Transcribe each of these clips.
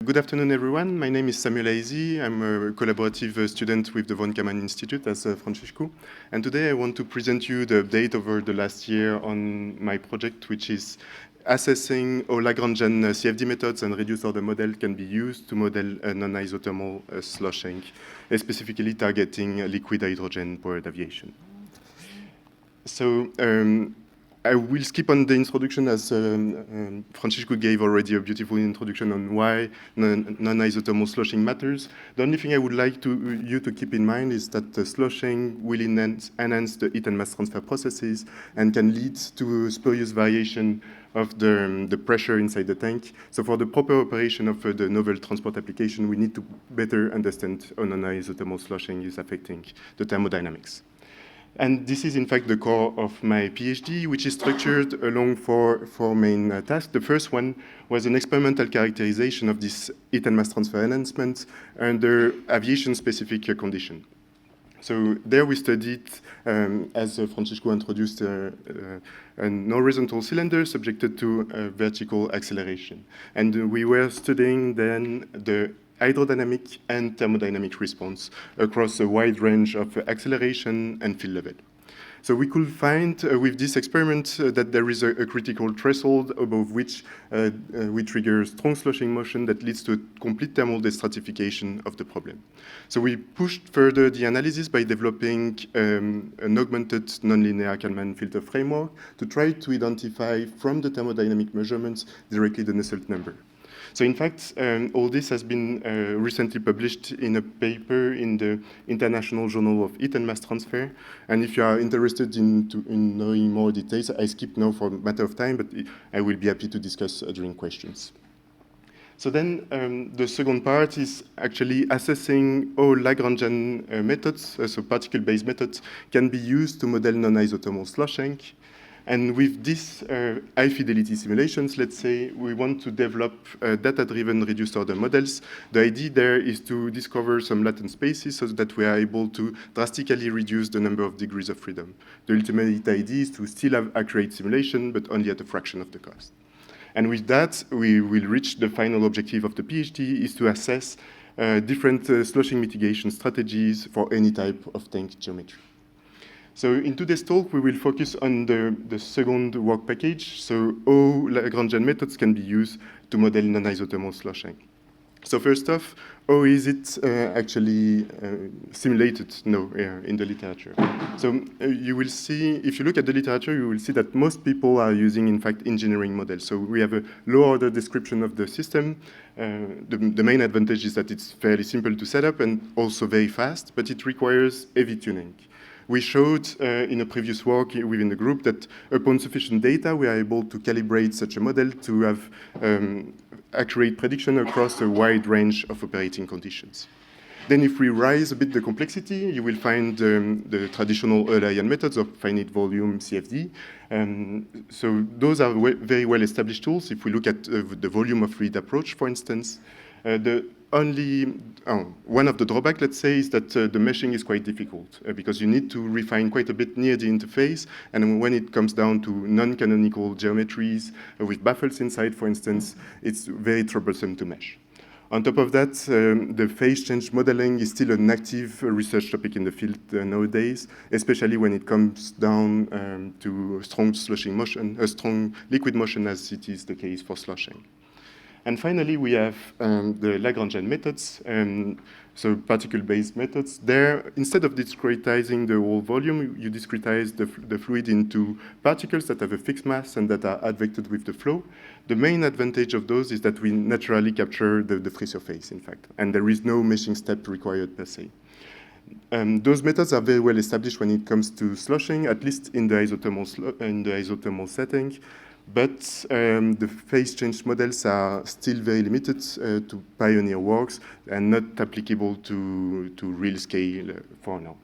Good afternoon, everyone. My name is Samuel Ahizi. I'm a collaborative student with the Von Karman Institute as Francisco. And today I want to present you the update over the last year on my project, which is assessing how Lagrangian CFD methods and reduced order model can be used to model non-isothermal sloshing, specifically targeting liquid hydrogen-powered aviation. So I will skip on the introduction as Francisco gave already a beautiful introduction on why non-isothermal sloshing matters. The only thing I would like you to keep in mind is that sloshing will enhance the heat and mass transfer processes and can lead to spurious variation of the pressure inside the tank. So for the proper operation of the novel transport application, we need to better understand how non-isothermal sloshing is affecting the thermodynamics. And this is, in fact, the core of my PhD, which is structured along four main tasks. The first one was an experimental characterization of this heat and mass transfer enhancement under aviation-specific condition. So there we studied, as Francisco introduced, an horizontal cylinder subjected to vertical acceleration. And we were studying then the hydrodynamic and thermodynamic response across a wide range of acceleration and field level. So we could find with this experiment that there is a critical threshold above which we trigger strong sloshing motion that leads to a complete thermal destratification of the problem. So we pushed further the analysis by developing an augmented nonlinear Kalman filter framework to try to identify from the thermodynamic measurements directly the Nusselt number. So in fact, all this has been recently published in a paper in the International Journal of Heat and Mass Transfer. And if you are interested in knowing more details, I skip now for a matter of time, but I will be happy to discuss during questions. So then the second part is actually assessing how Lagrangian methods, so particle-based methods, can be used to model non-isothermal sloshing. And with these high-fidelity simulations, let's say, we want to develop data-driven reduced order models. The idea there is to discover some latent spaces so that we are able to drastically reduce the number of degrees of freedom. The ultimate idea is to still have accurate simulation, but only at a fraction of the cost. And with that, we will reach the final objective of the PhD, is to assess different sloshing mitigation strategies for any type of tank geometry. So in today's talk, we will focus on the second work package, so how Lagrangian methods can be used to model non-isothermal sloshing. So first off, how is it actually simulated now in the literature? So you will see, if you look at the literature, you will see that most people are using, in fact, engineering models. So we have a low-order description of the system. The main advantage is that it's fairly simple to set up and also very fast, but it requires heavy tuning. We showed in a previous work within the group that upon sufficient data, we are able to calibrate such a model to have accurate prediction across a wide range of operating conditions. Then if we rise a bit the complexity, you will find the traditional Eulerian methods of finite volume CFD. So those are very well-established tools. If we look at the volume of fluid approach, for instance, one of the drawbacks, let's say, is that the meshing is quite difficult because you need to refine quite a bit near the interface. And when it comes down to non-canonical geometries with baffles inside, for instance, it's very troublesome to mesh. On top of that, the phase change modeling is still an active research topic in the field nowadays, especially when it comes down to strong sloshing motion, strong liquid motion, as it is the case for sloshing. And finally, we have the Lagrangian methods, so particle-based methods. There, instead of discretizing the whole volume, you discretize the fluid into particles that have a fixed mass and that are advected with the flow. The main advantage of those is that we naturally capture the free surface, in fact, and there is no meshing step required per se. Those methods are very well established when it comes to sloshing, at least in the isothermal setting. But the phase change models are still very limited to pioneer works and not applicable to real scale for now.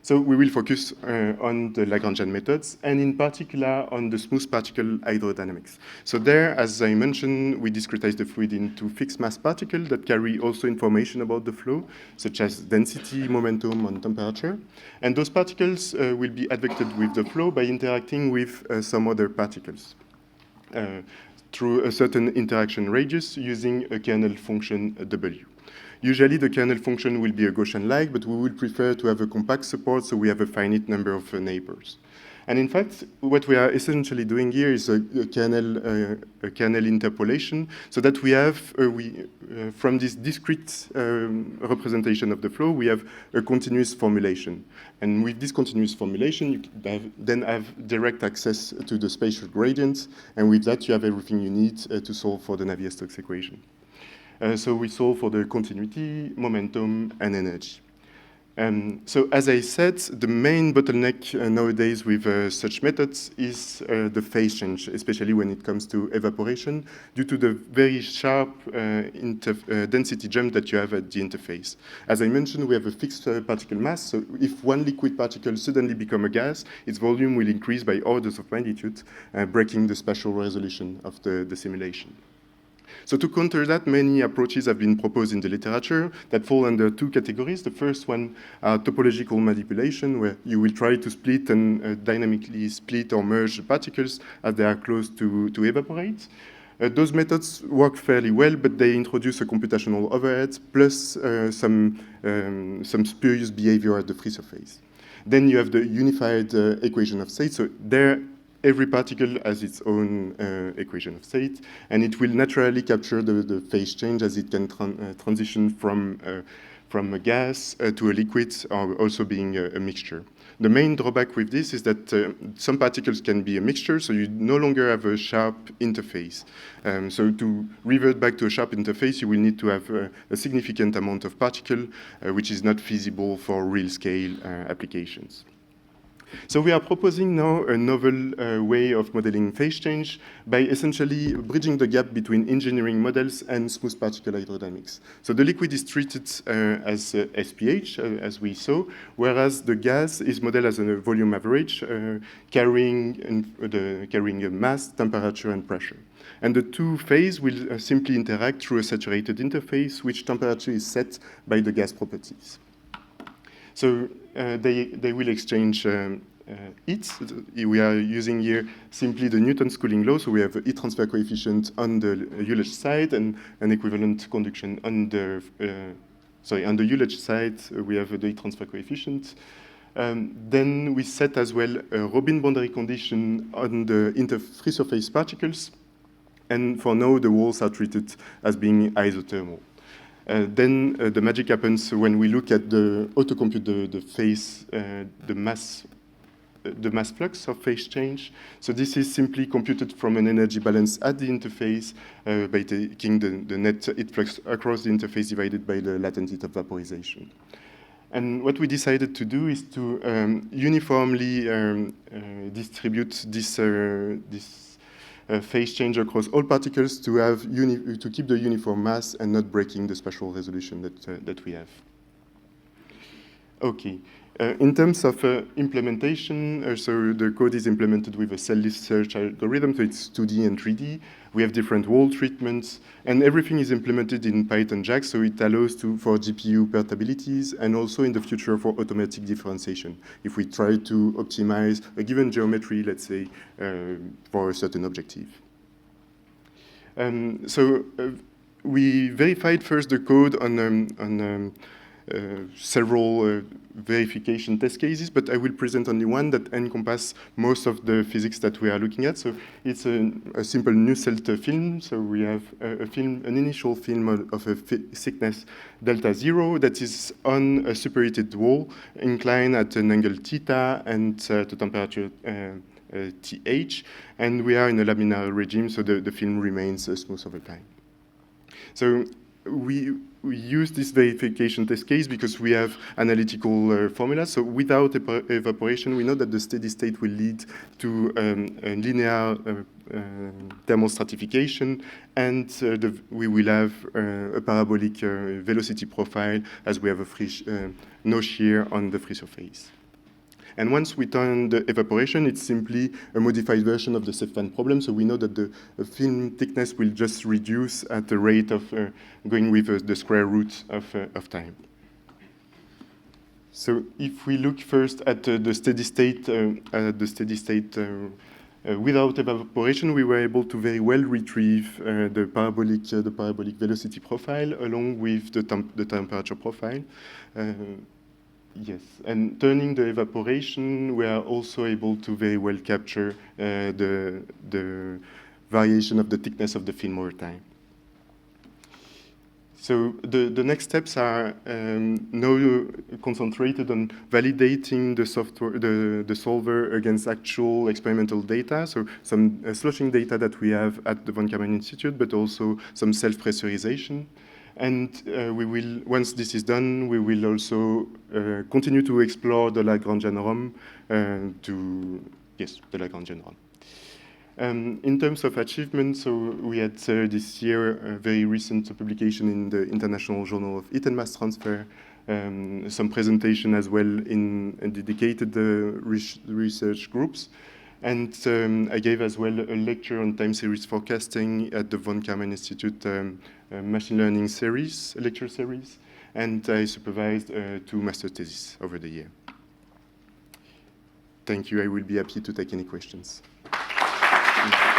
So we will focus on the Lagrangian methods, and in particular on the smooth particle hydrodynamics. So there, as I mentioned, we discretize the fluid into fixed mass particles that carry also information about the flow, such as density, momentum, and temperature. And those particles will be advected with the flow by interacting with some other particles. through a certain interaction radius using a kernel function W. Usually the kernel function will be a Gaussian-like, but we would prefer to have a compact support, so we have a finite number of neighbors. And in fact, what we are essentially doing here is a kernel interpolation, so that we have, from this discrete representation of the flow, we have a continuous formulation. And with this continuous formulation, you then have direct access to the spatial gradients, and with that, you have everything you need to solve for the Navier-Stokes equation. So we solve for the continuity, momentum, and energy. So as I said, the main bottleneck nowadays with such methods is the phase change, especially when it comes to evaporation, due to the very sharp density jump that you have at the interface. As I mentioned, we have a fixed particle mass, so if one liquid particle suddenly becomes a gas, its volume will increase by orders of magnitude, breaking the spatial resolution of the simulation. So to counter that, many approaches have been proposed in the literature that fall under two categories. The first one, topological manipulation, where you will try to split and dynamically split or merge particles as they are close to evaporate. Those methods work fairly well, but they introduce a computational overhead plus some spurious behavior at the free surface. Then you have the unified equation of state. So there, every particle has its own equation of state, and it will naturally capture the phase change as it can transition from a gas to a liquid, or also being a mixture. The main drawback with this is that some particles can be a mixture, so you no longer have a sharp interface. So to revert back to a sharp interface, you will need to have a significant amount of particle, which is not feasible for real-scale applications. So we are proposing now a novel way of modeling phase change by essentially bridging the gap between engineering models and smooth particle hydrodynamics. So the liquid is treated as SPH, as we saw, whereas the gas is modeled as a volume average, carrying a mass, temperature, and pressure. And the two phases will simply interact through a saturated interface, which temperature is set by the gas properties. So they will exchange heat. We are using here simply the Newton's cooling law. So we have a heat transfer coefficient on the Hewlett side and an equivalent conduction on the, on the Hewlett side, we have the heat transfer coefficient. Then we set as well a Robin boundary condition on the free surface particles. And for now, the walls are treated as being isothermal. Then the magic happens when we look at the autocompute the phase, the mass flux of phase change. So this is simply computed from an energy balance at the interface by taking the net heat flux across the interface divided by the latent heat of vaporization. And what we decided to do is to uniformly distribute this phase change across all particles to have to keep the uniform mass and not breaking the spatial resolution that we have. Okay. In terms of implementation, so the code is implemented with a cell list search algorithm, so it's 2D and 3D. We have different wall treatments, and everything is implemented in Python JAX, so it allows for GPU portabilities and also in the future for automatic differentiation. If we try to optimize a given geometry, let's say, for a certain objective. We verified first the code on several verification test cases, but I will present only one that encompasses most of the physics that we are looking at. So it's a simple Nusselt film. So we have an initial film of a thickness delta 0 that is on a superheated wall, inclined at an angle theta and to temperature th, and we are in a laminar regime, so the film remains smooth over time. So we use this verification test case because we have analytical formulas. So without evaporation, we know that the steady state will lead to a linear thermostratification, and we will have a parabolic velocity profile as we have no shear on the free surface. And once we turn the evaporation, it's simply a modified version of the Cephan problem. So we know that the film thickness will just reduce at the rate of going with the square root of time. So if we look first at the steady state Without evaporation, we were able to very well retrieve the parabolic velocity profile along with the temperature profile. Yes, and turning the evaporation, we are also able to very well capture the variation of the thickness of the film over time. So the next steps are now concentrated on validating the software, the solver against actual experimental data. So some sloshing data that we have at the von Karman Institute, but also some self-pressurization. And we will, once this is done, we will also continue to explore the Lagrangian ROM the Lagrangian ROM. In terms of achievement, so we had this year a very recent publication in the International Journal of Heat and Mass Transfer, some presentation as well in dedicated research groups. And I gave as well a lecture on time series forecasting at the von Karman Institute machine learning series, lecture series, and I supervised 2 master theses over the year. Thank you. I will be happy to take any questions. Thank you.